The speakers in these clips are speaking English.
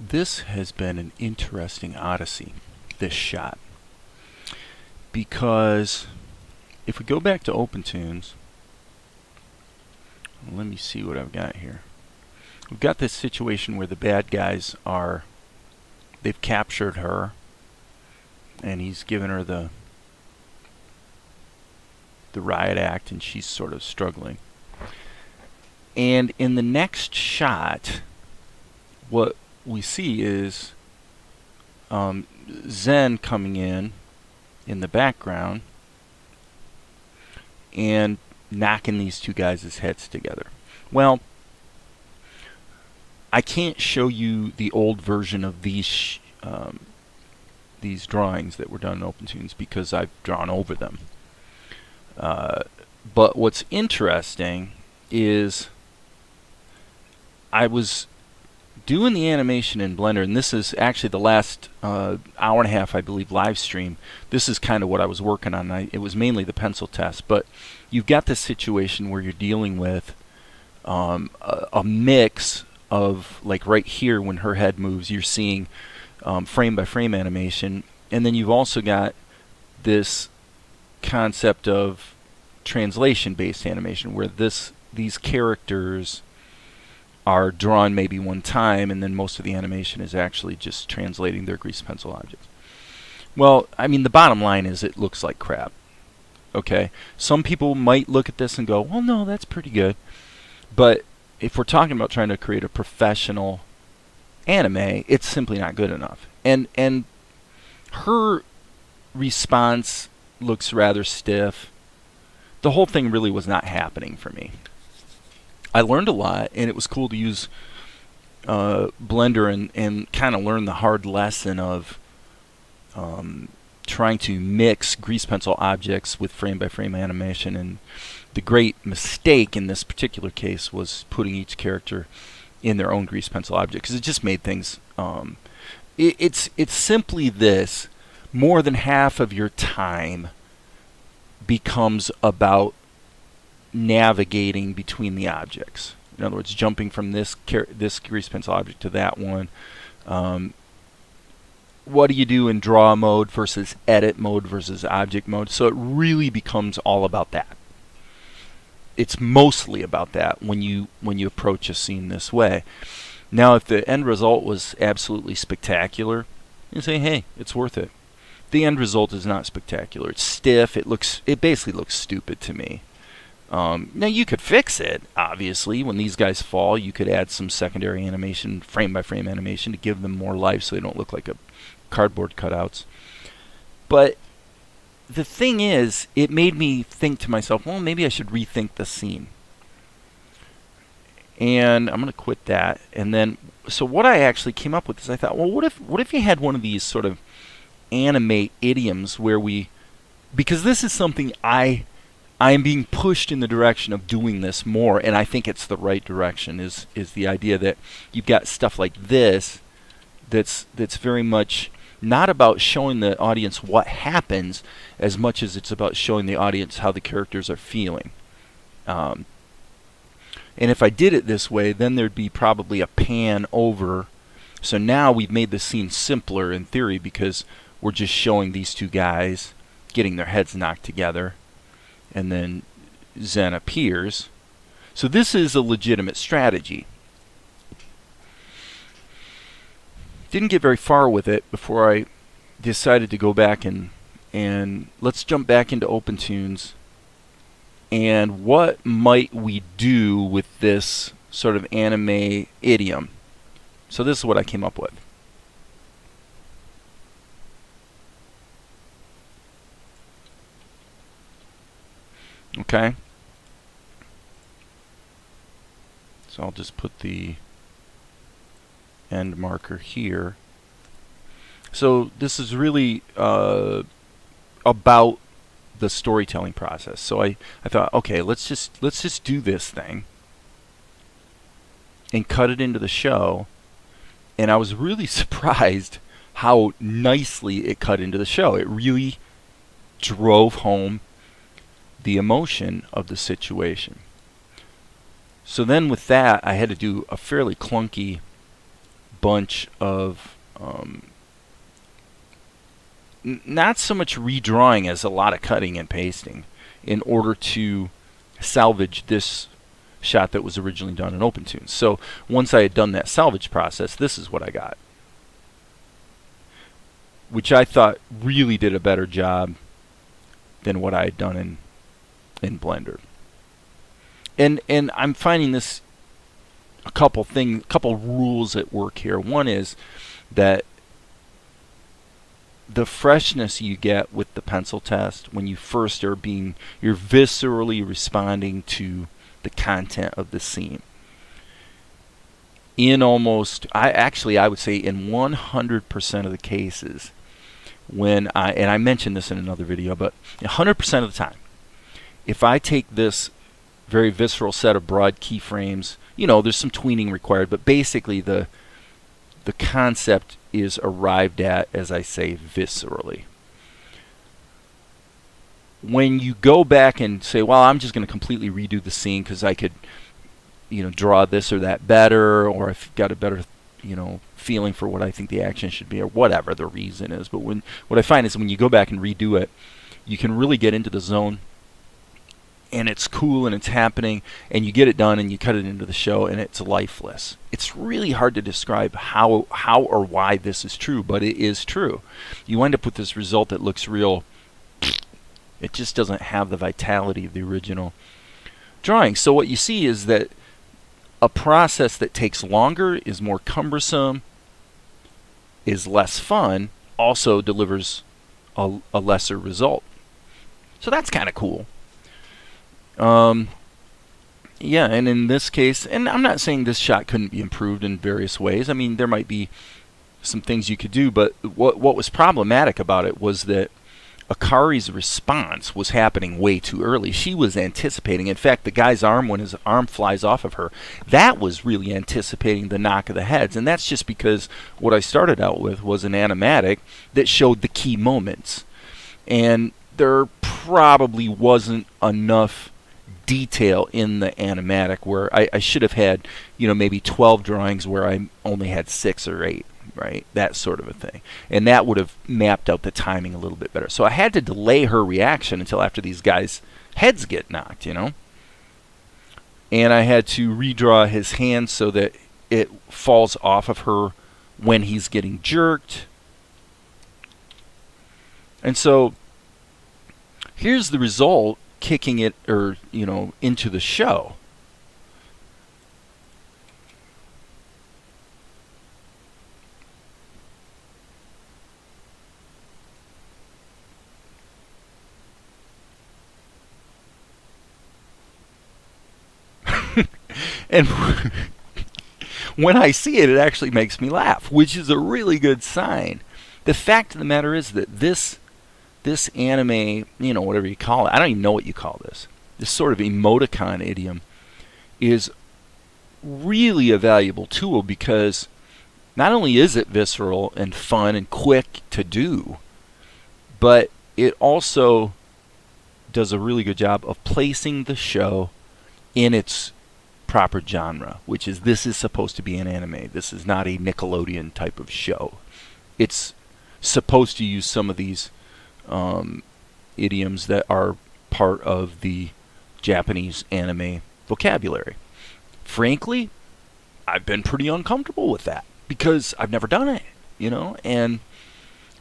This has been an interesting odyssey, this shot, because if we go back to OpenTunes, let me see what I've got here. We've got this situation where the bad guys they've captured her, and he's given her the riot act, and she's sort of struggling. And in the next shot, what we see is Zen coming in the background and knocking these two guys' heads together. Well, I can't show you the old version of these drawings that were done in OpenTunes because I've drawn over them. But what's interesting is I was doing the animation in Blender, and this is actually the last hour and a half, I believe, live stream. This is kind of what I was working on. It was mainly the pencil test, but you've got this situation where you're dealing with a mix of, like right here when her head moves, you're seeing frame by frame animation, and then you've also got this concept of translation based animation where these characters are drawn maybe one time, and then most of the animation is actually just translating their grease pencil objects. Well, I mean, the bottom line is it looks like crap. Okay? Some people might look at this and go, well, no, that's pretty good. But if we're talking about trying to create a professional anime, it's simply not good enough. And her response looks rather stiff. The whole thing really was not happening for me. I learned a lot, and it was cool to use Blender and kind of learn the hard lesson of trying to mix grease pencil objects with frame-by-frame animation. And the great mistake in this particular case was putting each character in their own grease pencil object, because it just made things... it's simply this. More than half of your time becomes about navigating between the objects. In other words, jumping from this grease pencil object to that one. What do you do in draw mode versus edit mode versus object mode? So it really becomes all about that. It's mostly about that when you approach a scene this way. Now, if the end result was absolutely spectacular, you say, hey, it's worth it. The end result is not spectacular. It's stiff. It basically looks stupid to me. Now, you could fix it, obviously. When these guys fall, you could add some secondary animation, frame-by-frame animation, to give them more life so they don't look like cardboard cutouts. But the thing is, it made me think to myself, well, maybe I should rethink the scene. And I'm going to quit that. And then, so what I actually came up with is I thought, well, what if you had one of these sort of anime idioms where because this is something I am being pushed in the direction of doing this more, and I think it's the right direction, is the idea that you've got stuff like this that's very much not about showing the audience what happens as much as it's about showing the audience how the characters are feeling. And if I did it this way, then there'd be probably a pan over. So now we've made the scene simpler in theory because we're just showing these two guys getting their heads knocked together, and then Zen appears. So this is a legitimate strategy. Didn't get very far with it before I decided to go back and let's jump back into OpenTunes. And what might we do with this sort of anime idiom? So this is what I came up with. Okay. So I'll just put the end marker here. So this is really about the storytelling process. So I thought, okay, let's just do this thing and cut it into the show. And I was really surprised how nicely it cut into the show. It really drove home the emotion of the situation. So then with that, I had to do a fairly clunky bunch of not so much redrawing as a lot of cutting and pasting in order to salvage this shot that was originally done in OpenTunes. So once I had done that salvage process, this is what I got, which I thought really did a better job than what I had done in Blender. And I'm finding this a couple rules at work here. One is that the freshness you get with the pencil test when you first are you're viscerally responding to the content of the scene. In almost, I would say in 100% of the cases, and I mentioned this in another video, but 100% of the time, if I take this very visceral set of broad keyframes, there's some tweening required, but basically the concept is arrived at, as I say, viscerally. When you go back and say, well, I'm just going to completely redo the scene because I could, draw this or that better, or I've got a better, feeling for what I think the action should be, or whatever the reason is. But what I find is when you go back and redo it, you can really get into the zone, and it's cool and it's happening, and you get it done and you cut it into the show and it's lifeless. It's really hard to describe how or why this is true, but it is true. You end up with this result that looks real. It just doesn't have the vitality of the original drawing. So what you see is that a process that takes longer, is more cumbersome, is less fun, also delivers a lesser result. So that's kind of cool. Yeah, and in this case, and I'm not saying this shot couldn't be improved in various ways. I mean, there might be some things you could do, but what was problematic about it was that Akari's response was happening way too early. She was anticipating. In fact, the guy's arm, when his arm flies off of her, that was really anticipating the knock of the heads. And that's just because what I started out with was an animatic that showed the key moments. And there probably wasn't enough detail in the animatic where I should have had, maybe 12 drawings where I only had 6 or 8, right? That sort of a thing. And that would have mapped out the timing a little bit better. So I had to delay her reaction until after these guys' heads get knocked, And I had to redraw his hand so that it falls off of her when he's getting jerked. And so here's the result, kicking it into the show. And when I see it, it actually makes me laugh, which is a really good sign. The fact of the matter is that this anime, whatever you call it, I don't even know what you call this sort of emoticon idiom, is really a valuable tool because not only is it visceral and fun and quick to do, but it also does a really good job of placing the show in its proper genre, which is this is supposed to be an anime. This is not a Nickelodeon type of show. It's supposed to use some of these idioms that are part of the Japanese anime vocabulary. Frankly, I've been pretty uncomfortable with that because I've never done it, and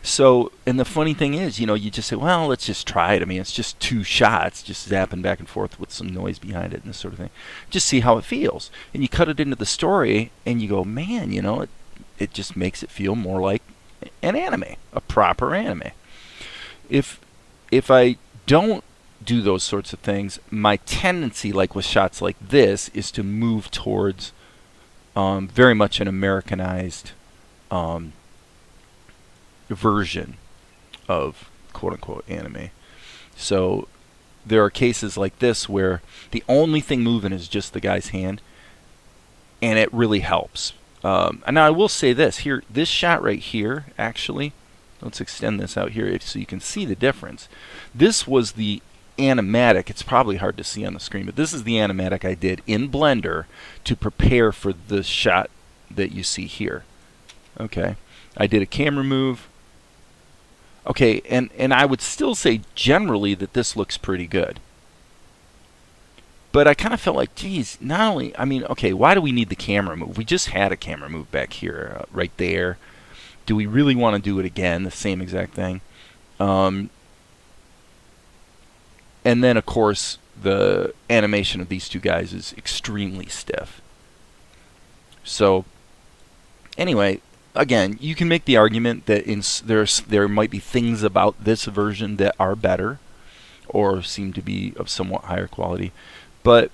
so, and the funny thing is, you just say, well, let's just try it. I mean, it's just 2 shots, just zapping back and forth with some noise behind it and this sort of thing. Just see how it feels. And you cut it into the story and you go, man, it just makes it feel more like an anime, a proper anime. If I don't do those sorts of things, my tendency, like with shots like this, is to move towards very much an Americanized version of quote-unquote anime. So there are cases like this where the only thing moving is just the guy's hand, and it really helps. And now I will say this here, this shot right here, actually, let's extend this out here so you can see the difference. This was the animatic. It's probably hard to see on the screen, but this is the animatic I did in Blender to prepare for the shot that you see here. Okay. I did a camera move. Okay, and I would still say generally that this looks pretty good. But I kind of felt like, geez, not only, I mean, okay, why do we need the camera move? We just had a camera move back here, right there. Do we really want to do it again, the same exact thing? Um, and then, of course, the animation of these two guys is extremely stiff. So, anyway, again, you can make the argument that there might be things about this version that are better or seem to be of somewhat higher quality. But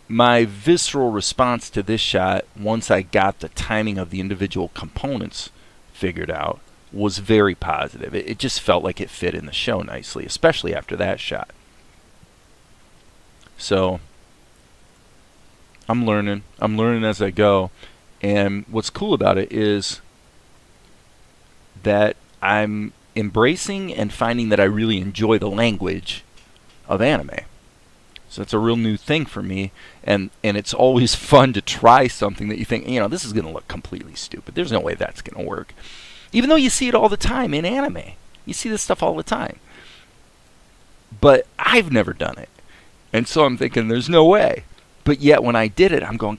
my visceral response to this shot, once I got the timing of the individual components figured out, was very positive. It just felt like it fit in the show nicely, especially after that shot. So I'm learning. I'm learning as I go. And what's cool about it is that I'm embracing and finding that I really enjoy the language of anime. So it's a real new thing for me, and it's always fun to try something that you think, this is going to look completely stupid. There's no way that's going to work. Even though you see it all the time in anime. You see this stuff all the time. But I've never done it. And so I'm thinking, there's no way. But yet when I did it, I'm going,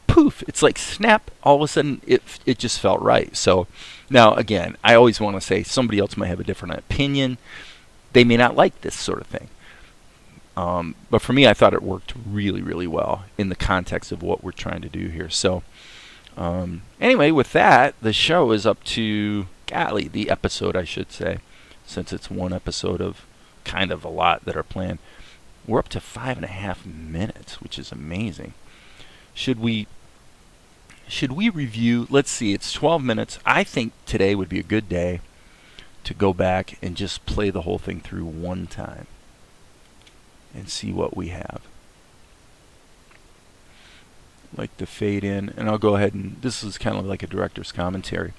poof, it's like snap, all of a sudden it just felt right. So now, again, I always want to say somebody else might have a different opinion. They may not like this sort of thing. But for me, I thought it worked really, really well in the context of what we're trying to do here. So anyway, with that, the show is up to, the episode, I should say, since it's one episode of kind of a lot that are planned. We're up to 5.5 minutes, which is amazing. Should we review? Let's see, it's 12 minutes. I think today would be a good day to go back and just play the whole thing through one time and see what we have. Like the fade in, and I'll go ahead and, this is kind of like a director's commentary.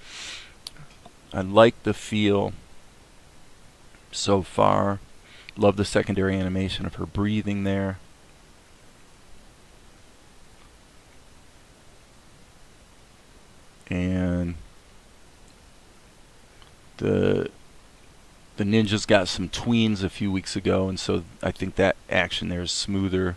I like the feel so far. Love the secondary animation of her breathing there. And the ninjas got some tweens a few weeks ago, and so I think that action there is smoother.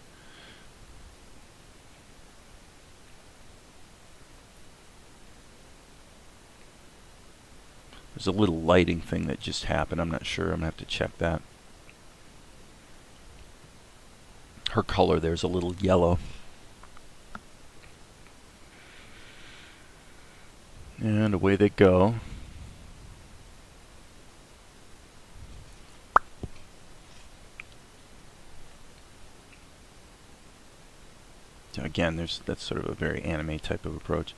There's a little lighting thing that just happened. I'm not sure. I'm going to have to check that. Her color there's a little yellow. And away they go. Again, that's sort of a very anime type of approach.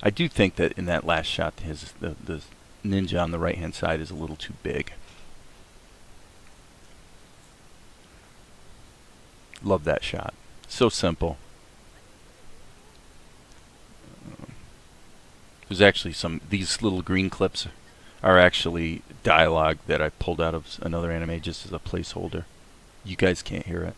I do think that in that last shot, the ninja on the right hand side is a little too big. Love that shot. So simple. There's actually these little green clips are actually dialogue that I pulled out of another anime just as a placeholder. You guys can't hear it.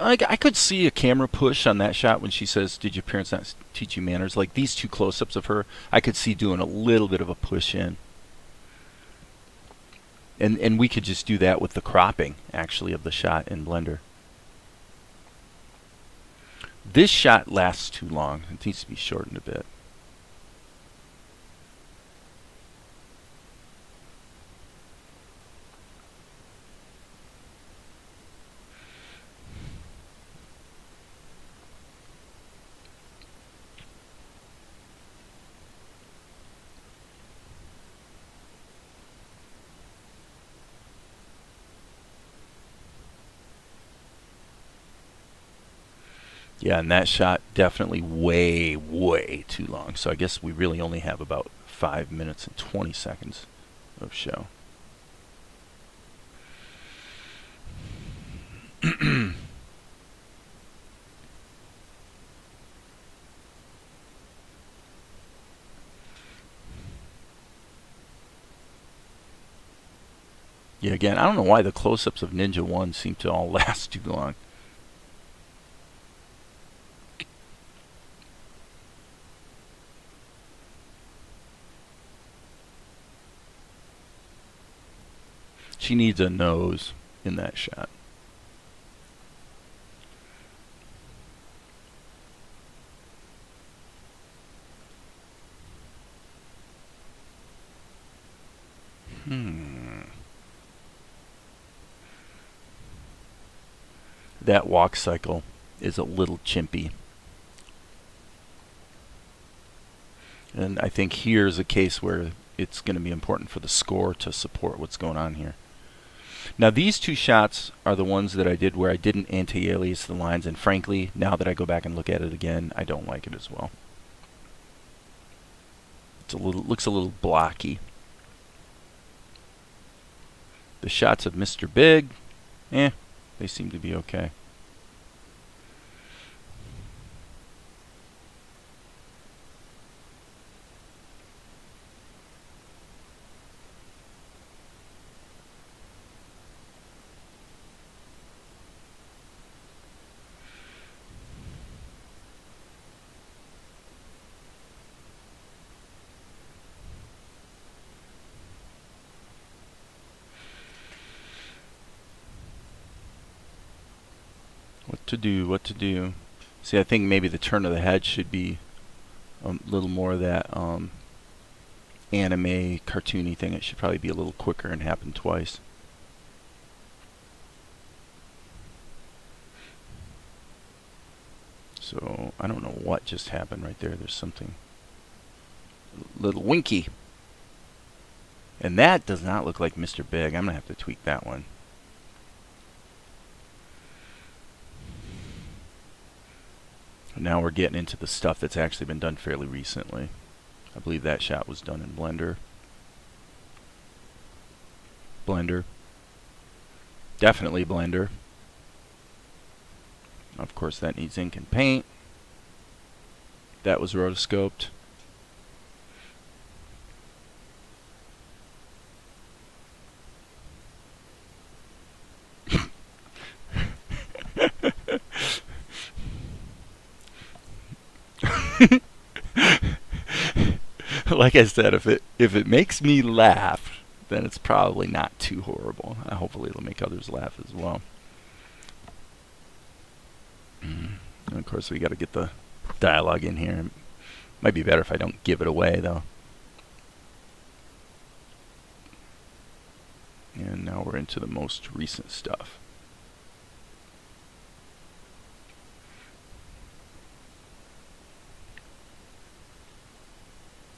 I could see a camera push on that shot when she says, "Did your parents not teach you manners?" Like these two close-ups of her, I could see doing a little bit of a push in. And we could just do that with the cropping, actually, of the shot in Blender. This shot lasts too long. It needs to be shortened a bit. Yeah, and that shot definitely way, way too long. So I guess we really only have about 5 minutes and 20 seconds of show. Yeah, again, I don't know why the close-ups of Ninja 1 seem to all last too long. She needs a nose in that shot. That walk cycle is a little chimpy. And I think here's a case where it's going to be important for the score to support what's going on here. Now these two shots are the ones that I did where I didn't anti-alias the lines, and frankly, now that I go back and look at it again, I don't like it as well. It's looks a little blocky. The shots of Mr. Big, they seem to be okay. What to do. See, I think maybe the turn of the head should be a little more of that anime cartoony thing. It should probably be a little quicker and happen twice. So I don't know what just happened right there. There's something a little winky. And that does not look like Mr. Big. I'm going to have to tweak that one. Now we're getting into the stuff that's actually been done fairly recently. I believe that shot was done in Blender. Definitely Blender. Of course, that needs ink and paint. That was rotoscoped. Like I said, if it makes me laugh, then it's probably not too horrible. Hopefully it'll make others laugh as well. And of course, we got to get the dialogue in here. Might be better if I don't give it away, though. And now we're into the most recent stuff.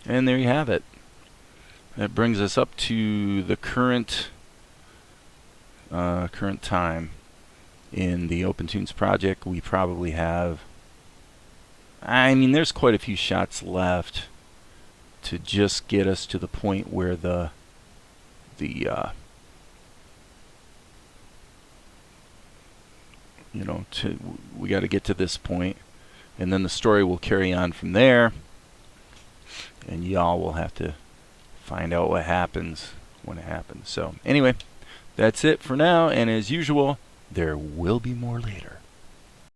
And there you have it. That brings us up to the current time in the OpenTunes project. We probably have, I mean, there's quite a few shots left to just get us to the point where we got to get to this point, and then the story will carry on from there. And y'all will have to find out what happens when it happens. So anyway, that's it for now. And as usual, there will be more later.